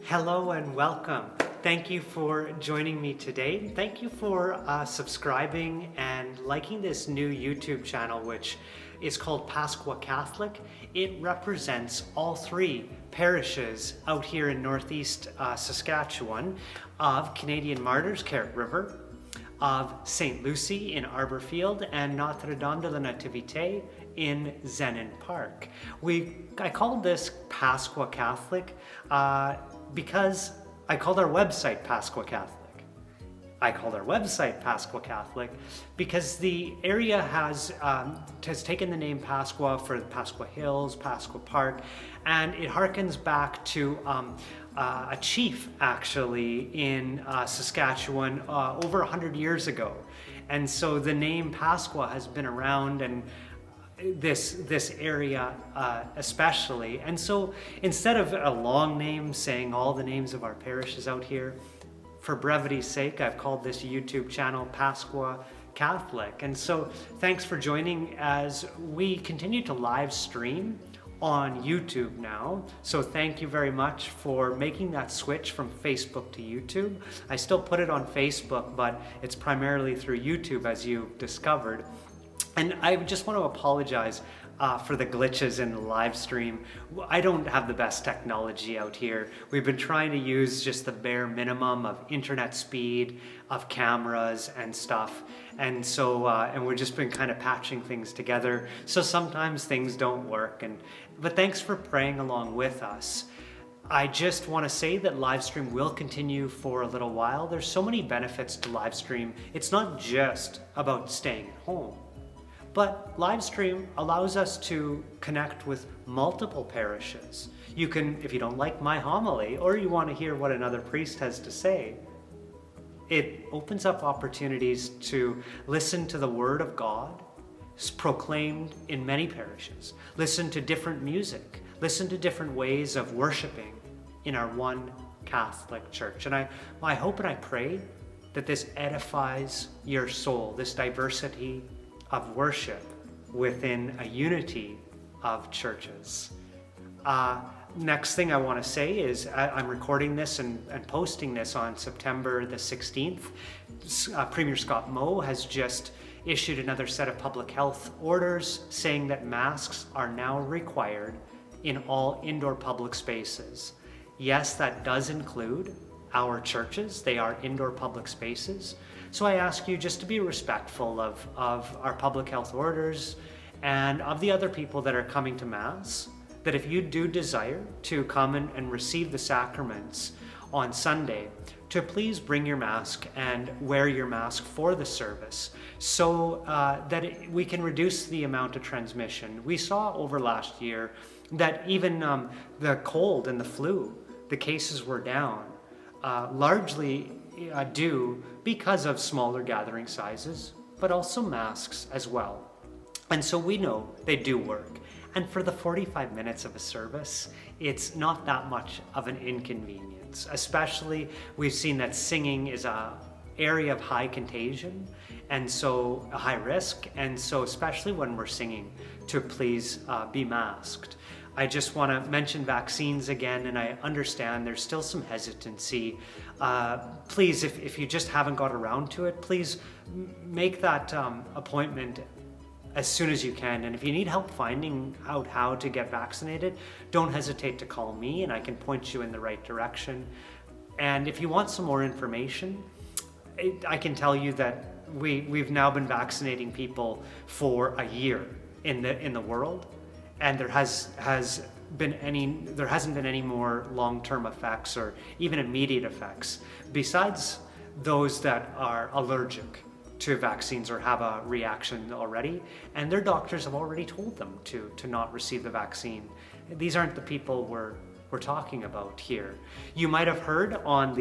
Hello and welcome. Thank you for joining me today. Thank you for subscribing and liking this new YouTube channel, which is called Pasqua Catholic. It represents all three parishes out here in Northeast Saskatchewan of Canadian Martyrs, Carrot River, of St. Lucie in Arborfield, and Notre Dame de la Nativité in Zenon Park. I called this Pasqua Catholic because I called our website Pasqua Catholic. I called our website Pasqua Catholic because the area has taken the name Pasqua for the Pasqua Hills, Pasqua Park, and it harkens back to a chief actually in Saskatchewan over 100 years ago. And so the name Pasqua has been around, and this area especially. And so instead of a long name saying all the names of our parishes out here, for brevity's sake, I've called this YouTube channel Pasqua Catholic. And so thanks for joining as we continue to live stream on YouTube now. So thank you very much for making that switch from Facebook to YouTube. I still put it on Facebook, but it's primarily through YouTube, as you've discovered. And I just want to apologize for the glitches in the live stream. I don't have the best technology out here. We've been trying to use just the bare minimum of internet speed, of cameras and stuff. And so, and we've just been kind of patching things together. So sometimes things don't work. But thanks for praying along with us. I just want to say that live stream will continue for a little while. There's so many benefits to live stream. It's not just about staying at home. But live stream allows us to connect with multiple parishes. You can, if you don't like my homily or you want to hear what another priest has to say, it opens up opportunities to listen to the Word of God proclaimed in many parishes, listen to different music, listen to different ways of worshiping in our one Catholic Church. And I hope and I pray that this edifies your soul, this diversity of worship within a unity of churches. Next thing I want to say is I'm recording this and posting this on September the 16th. Premier Scott Moe has just issued another set of public health orders saying that masks are now required in all indoor public spaces. Yes, that does include our churches. They are indoor public spaces. So I ask you just to be respectful of our public health orders and of the other people that are coming to Mass, that if you do desire to come and receive the sacraments on Sunday, to please bring your mask and wear your mask for the service so that we can reduce the amount of transmission. We saw over last year that even the cold and the flu, the cases were down, largely due because of smaller gathering sizes, but also masks as well. And so we know they do work. And for the 45 minutes of a service, it's not that much of an inconvenience. Especially, we've seen that singing is an area of high contagion, and so a high risk. And so especially when we're singing, to please be masked. I just want to mention vaccines again, and I understand there's still some hesitancy. Please, if you just haven't got around to it, please make that appointment as soon as you can. And if you need help finding out how to get vaccinated, don't hesitate to call me and I can point you in the right direction. And if you want some more information, I can tell you that we've now been vaccinating people for a year in the world. And there hasn't been any more long-term effects or even immediate effects besides those that are allergic to vaccines or have a reaction already, and their doctors have already told them to not receive the vaccine. These aren't the people we're talking about here. You might have heard on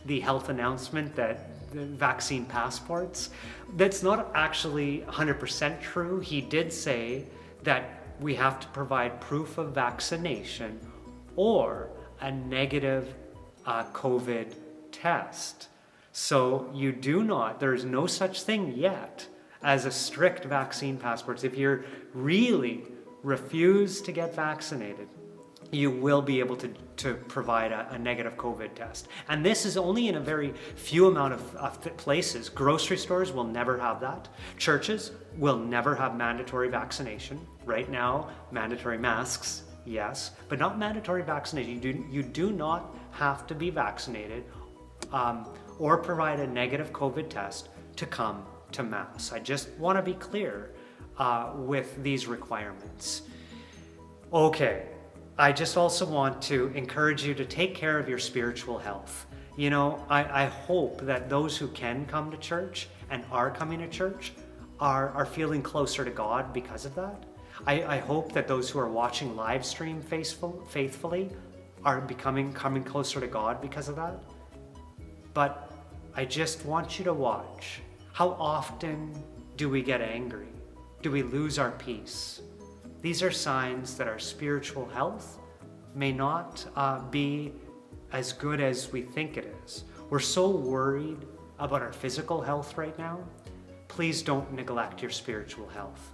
the health announcement that the vaccine passports, that's not actually 100% true. He did say that we have to provide proof of vaccination or a negative COVID test. So you do not, there's no such thing yet as a strict vaccine passports. If you're really refuse to get vaccinated, you will be able to provide a negative COVID test. And this is only in a very few amount of places. Grocery stores will never have that. Churches will never have mandatory vaccination. Right now, mandatory masks, yes, but not mandatory vaccination. You do not have to be vaccinated or provide a negative COVID test to come to Mass. I just want to be clear with these requirements. Okay. I just also want to encourage you to take care of your spiritual health. You know, I hope that those who can come to church and are coming to church are feeling closer to God because of that. I hope that those who are watching live stream faithfully are coming closer to God because of that. But I just want you to watch. How often do we get angry? Do we lose our peace? These are signs that our spiritual health may not be as good as we think it is. We're so worried about our physical health right now. Please don't neglect your spiritual health.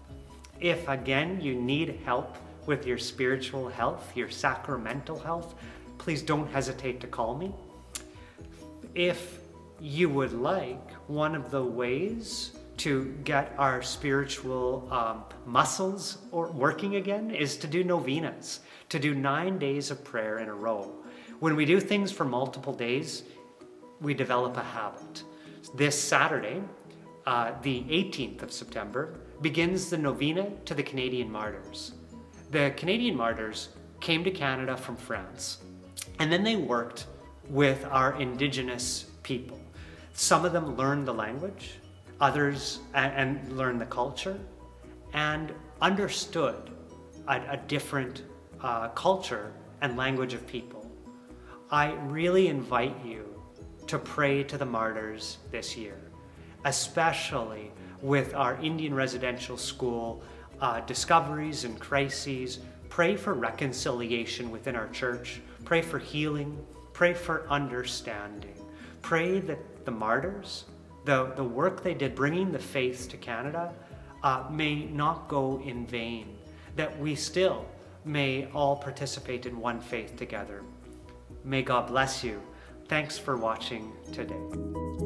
If again you need help with your spiritual health, your sacramental health, please don't hesitate to call me. If you would like, one of the ways to get our spiritual muscles working again is to do novenas, to do 9 days of prayer in a row. When we do things for multiple days, we develop a habit. This Saturday, the 18th of September, begins the novena to the Canadian Martyrs. The Canadian Martyrs came to Canada from France, and then they worked with our Indigenous people. Some of them learned the language, others and learned the culture and understood a different culture and language of people. I really invite you to pray to the martyrs this year, especially with our Indian residential school discoveries and crises. Pray for reconciliation within our church. Pray for healing. Pray for understanding. Pray that the martyrs, the work they did bringing the faith to Canada, may not go in vain, that we still may all participate in one faith together. May God bless you. Thanks for watching today.